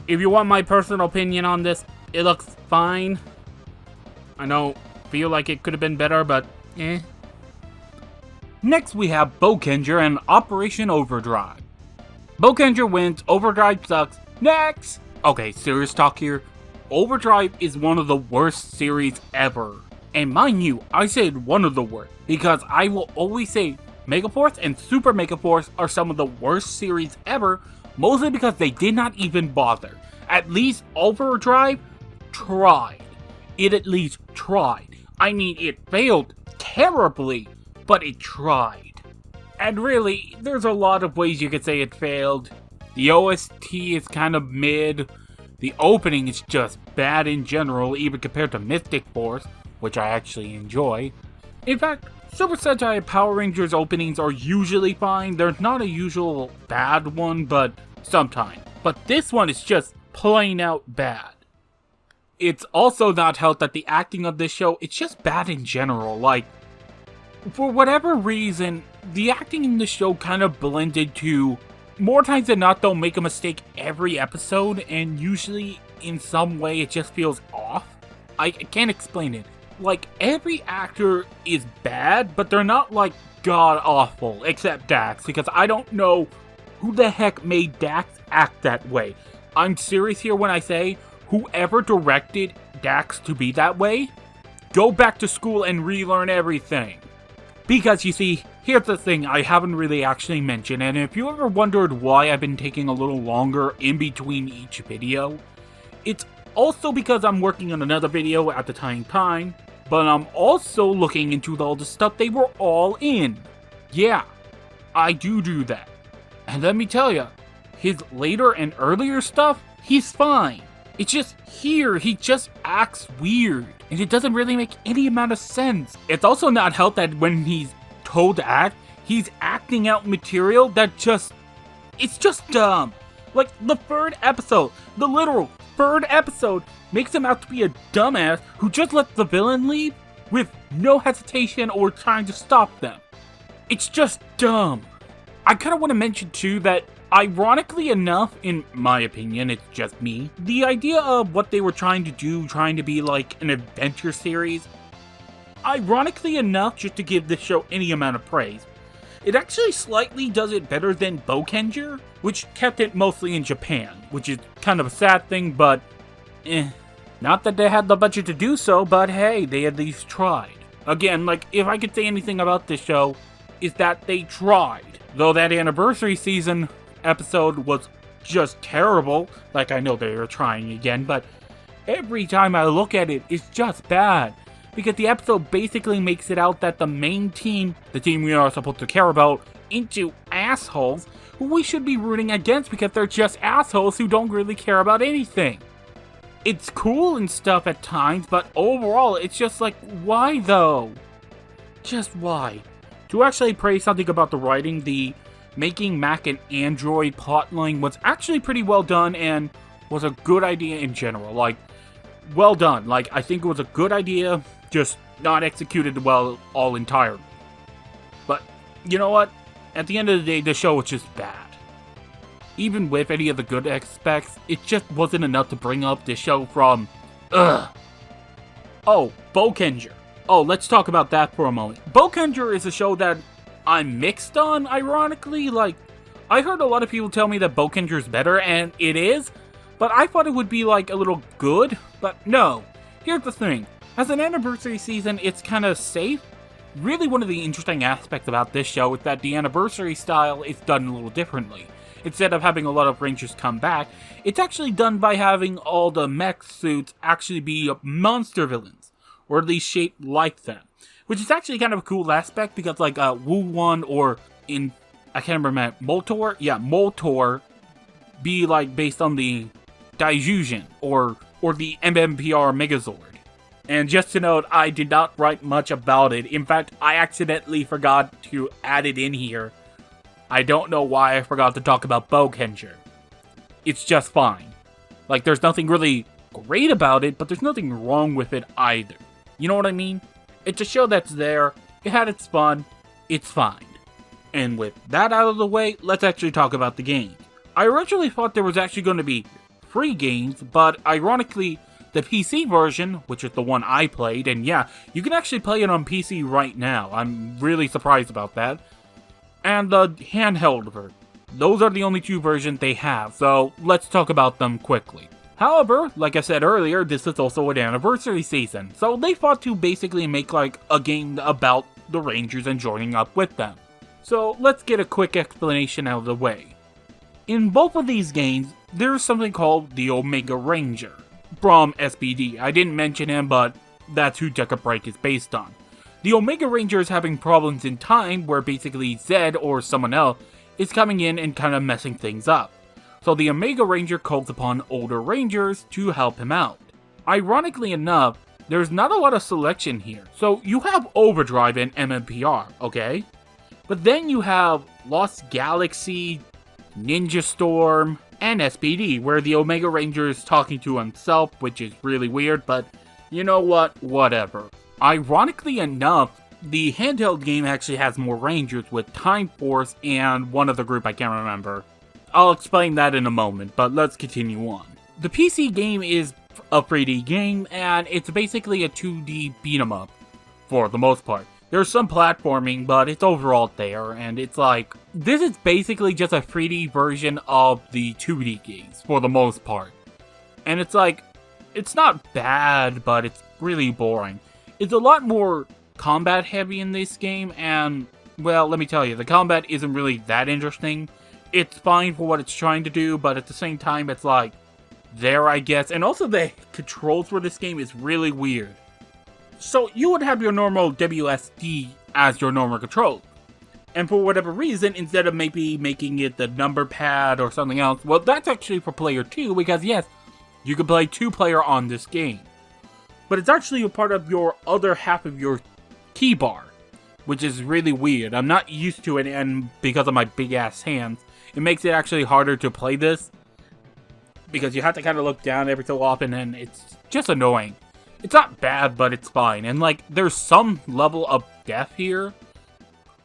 If you want my personal opinion on this, it looks fine. I don't feel like it could have been better, but eh. Next we have Bokenger and Operation Overdrive. Bokenger wins, Overdrive sucks. Next! Okay, serious talk here. Overdrive is one of the worst series ever. And mind you, I said one of the worst, because I will always say Megaforce and Super Megaforce are some of the worst series ever, mostly because they did not even bother. At least Overdrive tried. It at least tried. I mean, it failed terribly, but it tried. And really, there's a lot of ways you could say it failed. The OST is kind of mid. The opening is just bad in general, even compared to Mystic Force, which I actually enjoy. In fact, Super Sentai and Power Rangers openings are usually fine. There's not a usual bad one, but sometimes. But this one is just plain out bad. It's also not helped that the acting of this show, it's just bad in general. Like, for whatever reason, the acting in the show kind of blended to, more times than not, they'll make a mistake every episode, and usually in some way it just feels off. I can't explain it. Like, every actor is bad, but they're not like god-awful, except Dax, because I don't know who the heck made Dax act that way. I'm serious here when I say, whoever directed Dax to be that way, go back to school and relearn everything. Because you see, here's the thing I haven't really actually mentioned, and if you ever wondered why I've been taking a little longer in between each video, it's also because I'm working on another video at the time, but I'm also looking into all the stuff they were all in. Yeah, I do that. And let me tell ya, his later and earlier stuff, he's fine. It's just here, he just acts weird, and it doesn't really make any amount of sense. It's also not helped that when he's told to act, he's acting out material that it's just dumb. Like, the third episode, the literal third episode, makes him out to be a dumbass who just lets the villain leave with no hesitation or trying to stop them. It's just dumb. I kind of want to mention too that, ironically enough, in my opinion, it's just me, the idea of what they were trying to do, trying to be like an adventure series, ironically enough, just to give this show any amount of praise, it actually slightly does it better than Bokenger, which kept it mostly in Japan, which is kind of a sad thing, but not that they had the budget to do so, but hey, they at least tried. Again, like, if I could say anything about this show, is that they tried. Though that anniversary season episode was just terrible, like I know they were trying again, but every time I look at it, it's just bad. Because the episode basically makes it out that the main team, the team we are supposed to care about, into assholes who we should be rooting against because they're just assholes who don't really care about anything. It's cool and stuff at times, but overall, it's just like, why though? Just why? To actually praise something about the writing, the making Mac an android plotline was actually pretty well done and was a good idea in general. Like, well done. Like, I think it was a good idea, just not executed well all entirely. But, you know what? At the end of the day, the show was just bad. Even with any of the good aspects, it just wasn't enough to bring up this show from, Oh, Bokenger. Oh, let's talk about that for a moment. Bokenger is a show that I'm mixed on, ironically. Like, I heard a lot of people tell me that Bokenger is better, and it is, but I thought it would be, like, a little good, but no. Here's the thing. As an anniversary season, it's kind of safe. Really, one of the interesting aspects about this show is that the anniversary style is done a little differently. Instead of having a lot of Rangers come back, it's actually done by having all the mech suits actually be monster villains, or at least shaped like them. Which is actually kind of a cool aspect, because like Wu-1 or in, I can't remember, Moltor? Yeah, Moltor be like based on the Daijujin, or the MMPR Megazord. And just to note, I did not write much about it. In fact, I accidentally forgot to add it in here. I don't know why I forgot to talk about Bokenger. It's just fine. Like, there's nothing really great about it, but there's nothing wrong with it either. You know what I mean? It's a show that's there, it had its fun, it's fine. And with that out of the way, let's actually talk about the games. I originally thought there was actually going to be free games, but ironically, the PC version, which is the one I played, and yeah, you can actually play it on PC right now. I'm really surprised about that. And the handheld version. Those are the only two versions they have, so let's talk about them quickly. However, like I said earlier, this is also an anniversary season, so they thought to basically make like a game about the Rangers and joining up with them. So let's get a quick explanation out of the way. In both of these games, there's something called the Omega Ranger from SPD. I didn't mention him, but that's who Deca Break is based on. The Omega Ranger is having problems in time where basically Zed or someone else is coming in and kind of messing things up. So the Omega Ranger calls upon older Rangers to help him out. Ironically enough, there's not a lot of selection here. So you have Overdrive and MMPR, okay? But then you have Lost Galaxy, Ninja Storm, and SPD, where the Omega Ranger is talking to himself, which is really weird, but you know what? Whatever. Ironically enough, the handheld game actually has more Rangers with Time Force and one other group I can't remember. I'll explain that in a moment, but let's continue on. The PC game is a 3D game, and it's basically a 2D beat-em-up, for the most part. There's some platforming, but it's overall there, and it's like, this is basically just a 3D version of the 2D games, for the most part. And it's like, it's not bad, but it's really boring. It's a lot more combat heavy in this game, and, well, let me tell you, the combat isn't really that interesting. It's fine for what it's trying to do, but at the same time, it's like, there, I guess. And also, the controls for this game is really weird. So, you would have your normal WSD as your normal control. And for whatever reason, instead of maybe making it the number pad or something else, well, that's actually for player 2, because yes, you can play 2-player on this game. But it's actually a part of your other half of your key bar, which is really weird. I'm not used to it, and because of my big-ass hands, it makes it actually harder to play this, because you have to kind of look down every so often, and it's just annoying. It's not bad, but it's fine, and like, there's some level of death here,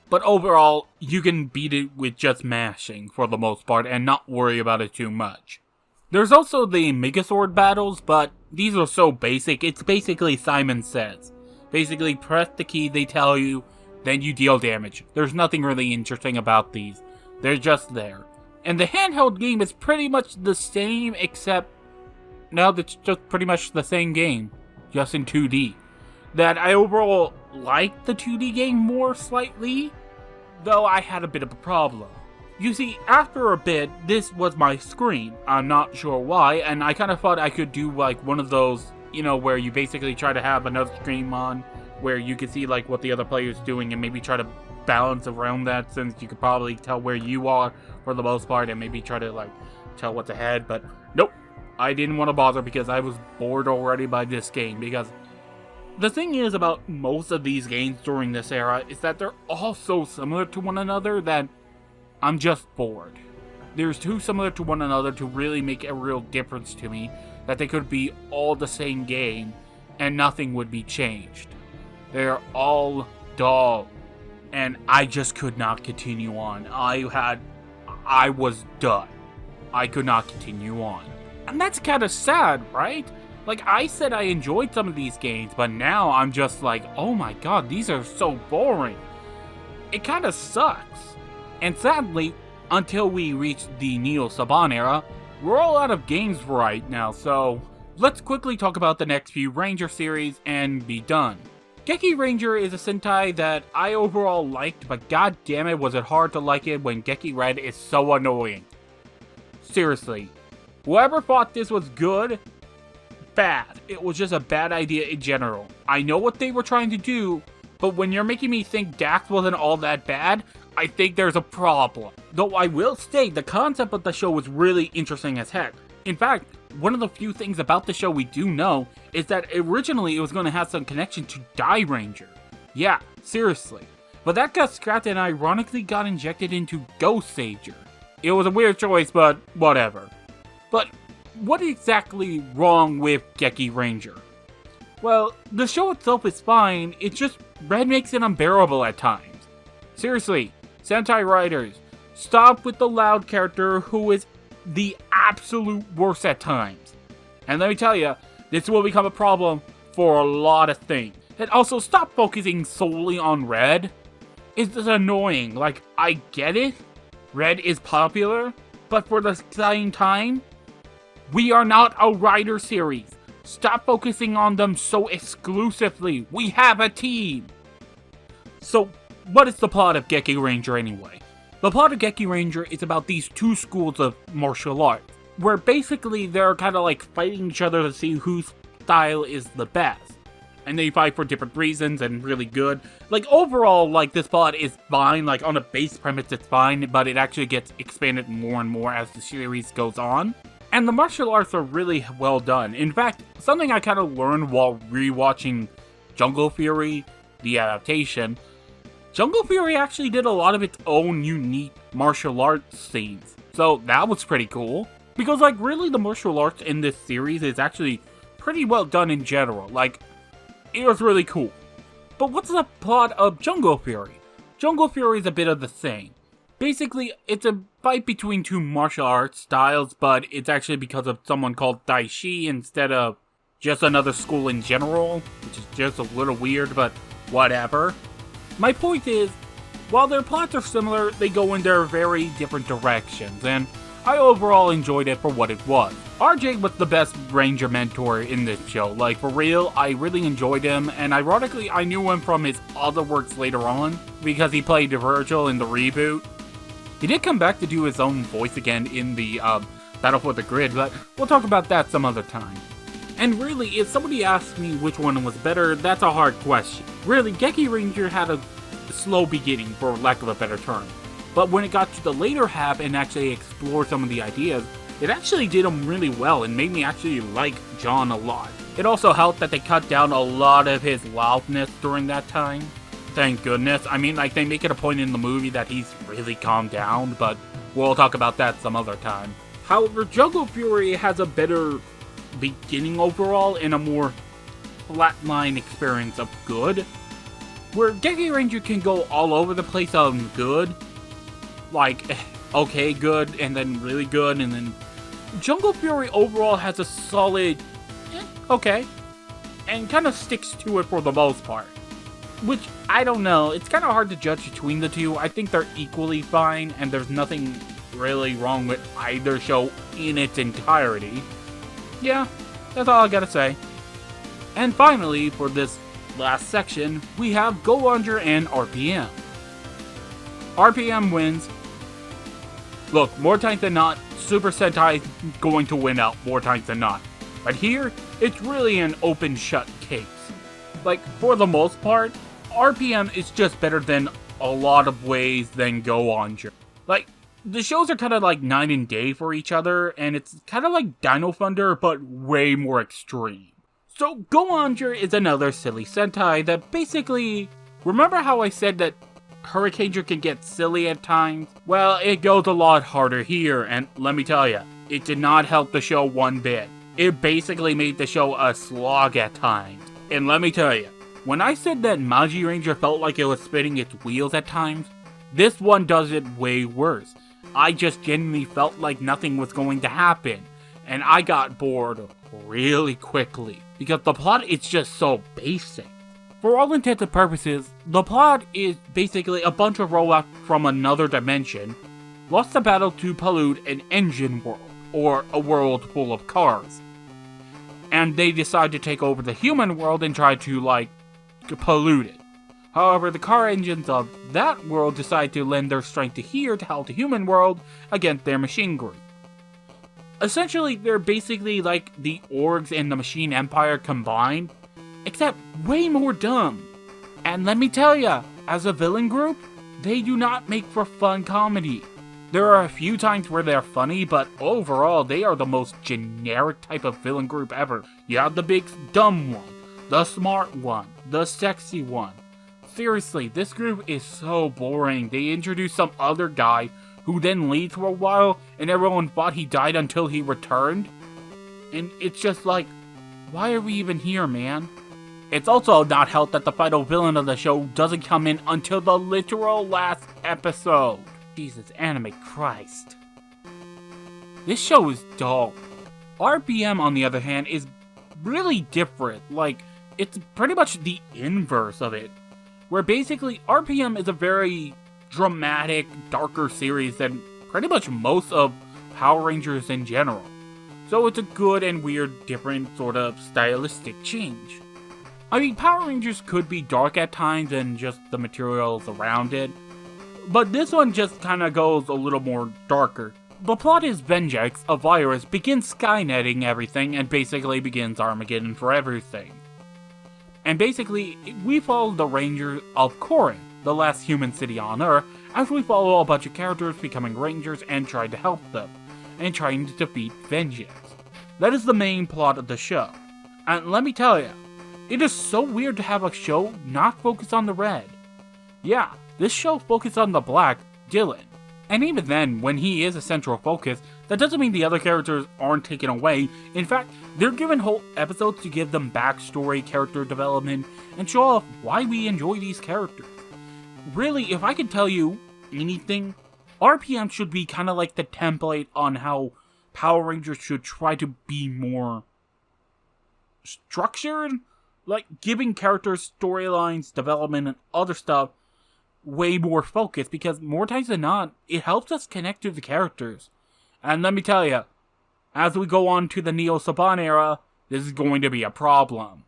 but overall, you can beat it with just mashing, for the most part, and not worry about it too much. There's also the Megazord battles, but these are so basic, it's basically Simon Says. Basically, press the key they tell you, then you deal damage. There's nothing really interesting about these. They're just there. And the handheld game is pretty much the same, except now it's just pretty much the same game, just in 2D. That I overall like the 2D game more slightly, though I had a bit of a problem. You see, after a bit, this was my screen. I'm not sure why, and I kind of thought I could do like one of those, you know, where you basically try to have another screen on, where you can see like what the other player's doing and maybe try to balance around that, since you could probably tell where you are for the most part and maybe try to like tell what's ahead, but nope. I didn't want to bother because I was bored already by this game, because the thing is about most of these games during this era is that they're all so similar to one another that I'm just bored. They're too similar to one another to really make a real difference to me, that they could be all the same game and nothing would be changed. They're all dull, and I just could not continue on. I was done. I could not continue on. And that's kind of sad, right? Like, I said I enjoyed some of these games, but now I'm just like, oh my god, these are so boring. It kind of sucks. And sadly, until we reach the Neo Saban era, we're all out of games right now, so let's quickly talk about the next few Ranger series and be done. Geki Ranger is a Sentai that I overall liked, but god damn it was it hard to like it when Geki Red is so annoying. Seriously. Whoever thought this was good, bad. It was just a bad idea in general. I know what they were trying to do, but when you're making me think Dax wasn't all that bad, I think there's a problem. Though I will state, the concept of the show was really interesting as heck. In fact, one of the few things about the show we do know is that originally it was going to have some connection to Die Ranger. Yeah, seriously. But that got scrapped and ironically got injected into Ghost Sager. It was a weird choice, but whatever. But what exactly wrong with Geki Ranger? Well, the show itself is fine, it's just Red makes it unbearable at times. Seriously, Sentai writers, stop with the loud character who is the absolute worst at times. And let me tell you, this will become a problem for a lot of things. And also, stop focusing solely on Red. It's just annoying. Like, I get it, Red is popular, but for the same time, we are not a writer series. Stop focusing on them so exclusively. We have a team. So, what is the plot of Geki Ranger anyway? The plot of Geki Ranger is about these two schools of martial arts, where basically they're kind of like fighting each other to see whose style is the best. and they fight for different reasons and really good. Like, overall, like, this plot is fine. Like, on a base premise, it's fine, but it actually gets expanded more and more as the series goes on. And the martial arts are really well done. In fact, something I kind of learned while rewatching Jungle Fury, the adaptation, Jungle Fury actually did a lot of its own unique martial arts scenes. So that was pretty cool. Because, like, really the martial arts in this series is actually pretty well done in general. Like, it was really cool. But what's the plot of Jungle Fury? Jungle Fury is a bit of the same. Basically, it's a fight between two martial arts styles, but it's actually because of someone called Daishi instead of just another school in general, which is just a little weird, but whatever. My point is, while their plots are similar, they go in their very different directions, and I overall enjoyed it for what it was. RJ was the best ranger mentor in this show. Like, for real, I really enjoyed him, and ironically, I knew him from his other works later on, because he played Virgil in the reboot. He did come back to do his own voice again in the Battle for the Grid, but we'll talk about that some other time. And really, if somebody asks me which one was better, that's a hard question. Really, Geki Ranger had a slow beginning, for lack of a better term. But when it got to the later half and actually explored some of the ideas, it actually did them really well and made me actually like John a lot. It also helped that they cut down a lot of his loudness during that time. Thank goodness. I mean, like, they make it a point in the movie that he's really calmed down, but we'll talk about that some other time. However, Jungle Fury has a better beginning overall and a more flatline experience of good, where Geki Ranger can go all over the place on good, like, okay, good, and then really good, and then Jungle Fury overall has a solid, okay, and kind of sticks to it for the most part. Which, I don't know, it's kind of hard to judge between the two. I think they're equally fine, and there's nothing really wrong with either show in its entirety. Yeah, that's all I gotta say. And finally, for this last section, we have Go Ranger and RPM. RPM wins. Look, more times than not, Super Sentai is going to win out more times than not. But here, it's really an open shut case. Like, for the most part, RPM is just better than a lot of ways than Go Ranger. Like, the shows are kind of like night and day for each other, and it's kind of like Dino Thunder, but way more extreme. So, Go Ranger is another silly Sentai that basically... Remember how I said that Hurricane can get silly at times? Well, it goes a lot harder here, and let me tell you, it did not help the show one bit. It basically made the show a slog at times. And let me tell you, when I said that Magi Ranger felt like it was spinning its wheels at times, this one does it way worse. I just genuinely felt like nothing was going to happen, and I got bored really quickly, because the plot is just so basic. For all intents and purposes, the plot is basically a bunch of robots from another dimension lost the battle to pollute an engine world, or a world full of cars. And they decide to take over the human world and try to, like, pollute it. However, the car engines of that world decide to lend their strength to here to help the human world against their machinery. Essentially, they're basically like the Orgs and the Machine Empire combined, except way more dumb. And let me tell ya, as a villain group, they do not make for fun comedy. There are a few times where they're funny, but overall, they are the most generic type of villain group ever. You have the big dumb one, the smart one, the sexy one. Seriously, this group is so boring. They introduce some other guy who then leaves for a while, and everyone thought he died until he returned. And it's just like, why are we even here, man? It's also not helped that the final villain of the show doesn't come in until the literal last episode. Jesus, anime Christ. This show is dull. RPM, on the other hand, is really different. Like, it's pretty much the inverse of it. Where basically, RPM is a very dramatic, darker series than pretty much most of Power Rangers in general. So it's a good and weird, different sort of stylistic change. I mean, Power Rangers could be dark at times and just the materials around it, but this one just kinda goes a little more darker. The plot is Vengex, a virus, begins skynetting everything and basically begins Armageddon for everything. And basically, we follow the Rangers of Corinth, the last human city on Earth, as we follow a bunch of characters becoming Rangers and trying to help them, and trying to defeat vengeance. That is the main plot of the show. And let me tell you, it is so weird to have a show not focus on the red. Yeah, this show focuses on the black, Dylan. And even then, when he is a central focus, that doesn't mean the other characters aren't taken away. In fact, they're given whole episodes to give them backstory, character development, and show off why we enjoy these characters. Really, if I could tell you anything, RPM should be kind of like the template on how Power Rangers should try to be more structured, like giving characters storylines, development, and other stuff way more focused, because more times than not, it helps us connect to the characters. And let me tell you, as we go on to the Neo Saban era, this is going to be a problem.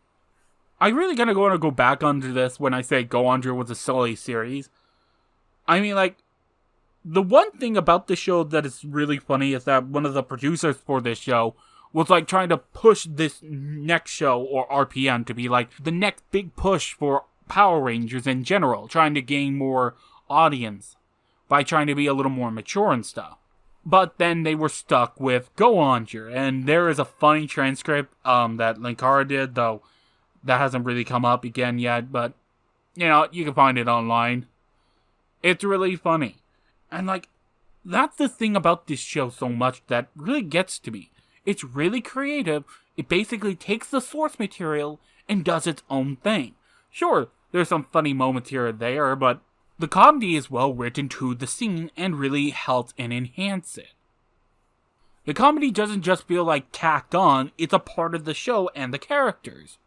I really kind of want to go back onto this when I say Go Andra was a silly series. I mean, like, the one thing about the show that is really funny is that one of the producers for this show was like trying to push this next show, or RPM, to be like the next big push for Power Rangers in general, trying to gain more audience by trying to be a little more mature and stuff. But then they were stuck with Go Andra, and there is a funny transcript that Linkara did, though that hasn't really come up again yet, but you know, you can find it online. It's really funny. And like, that's the thing about this show so much that really gets to me. It's really creative. It basically takes the source material and does its own thing. Sure, there's some funny moments here and there, but the comedy is well written to the scene and really helps and enhances it. The comedy doesn't just feel like tacked on, it's a part of the show and the characters.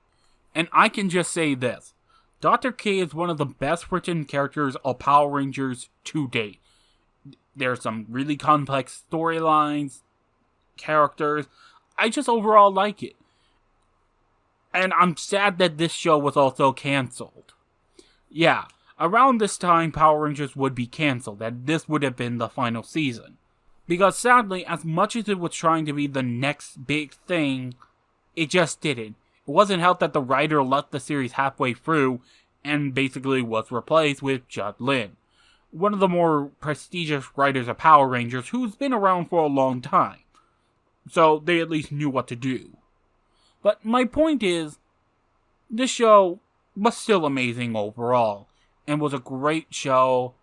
And I can just say this, Dr. K is one of the best written characters of Power Rangers to date. There's some really complex storylines, characters. I just overall like it. And I'm sad that this show was also cancelled. Yeah, around this time Power Rangers would be cancelled, that this would have been the final season. Because sadly, as much as it was trying to be the next big thing, it just didn't. It wasn't helped that the writer left the series halfway through and basically was replaced with Judd Lin, one of the more prestigious writers of Power Rangers who's been around for a long time. So they at least knew what to do. But my point is, this show was still amazing overall, and was a great show.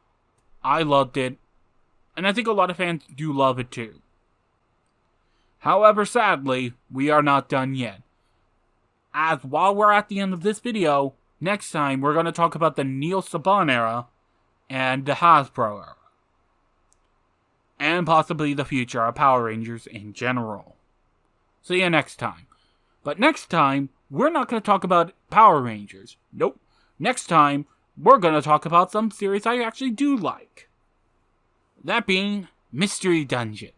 I loved it, and I think a lot of fans do love it too. However, sadly, we are not done yet. As while we're at the end of this video, next time we're going to talk about the Neo Saban era and the Hasbro era. And possibly the future of Power Rangers in general. See you next time. But next time, we're not going to talk about Power Rangers. Nope. Next time, we're going to talk about some series I actually do like. That being Mystery Dungeon.